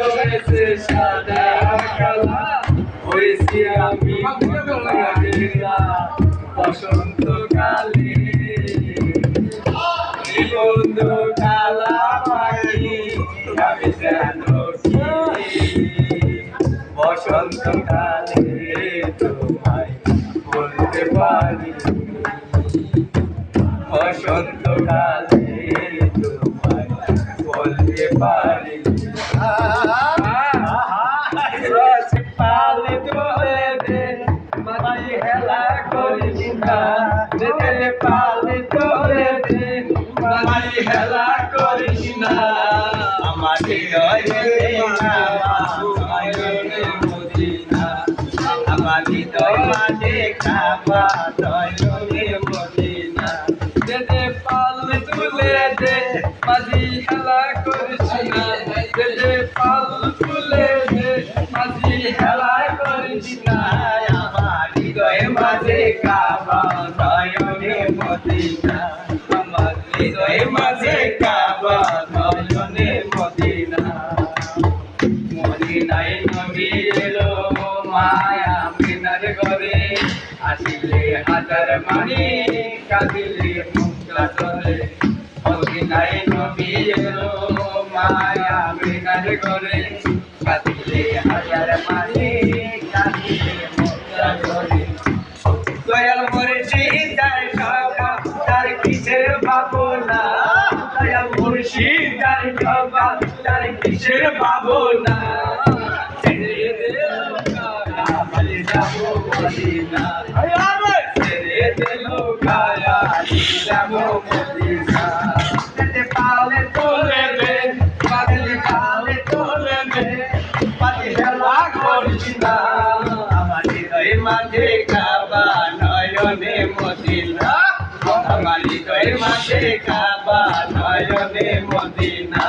রয়েছে সাদা কালা হয়েছি আমি বসন্তকালে বন্ধু কালা পাখি আমি জানো বসন্তকালে তোমায় বলতে পারি বসন্তকালে তোমায় বলতে পারি পালে তোলে দে মাঝি হেলা করিস না পালে তোলে দে মাঝি হেলা করিস না আমার হৃদয়ে মদিনা আমার হৃদয় মাঝে খাবা দয়নে মদিনা দে পালে তুলে দে মাঝি হেলা করিস না দে পালে তুলে দে মাঝি হেলা করিস না আমার হৃদয় মাঝে কাবা নয়নে মদিনা আমার হৃদয় মাঝে কাবা নয়নে মদিনা মদিনায় নবী এলো মায়া মিনার ঘরে আসিলে হাজার মানি কাঁদিলে মুক্তা চলে মদিনায় নবী এলো মায়া মিনার ঘরে কাঁদিলে হাজার মানি কাঁদিলে মুক্তা চলে দয়াল মুর্শিদ তার কিসের ভাবনা দয়াল মুর্শিদ তার কিসের ভাবনা ছেড়ে দে কালে যাবো মদিনা ছেড়ে দে লোকায়া যাবো মদিনা পালে তোলে দে পালে তোলে দে পালে হেলা করিস না আমার হৃদয় মাঝে কাবা নয়নে মদিনা আমার হৃদয় মাঝে কাবা নয়নে মদিনা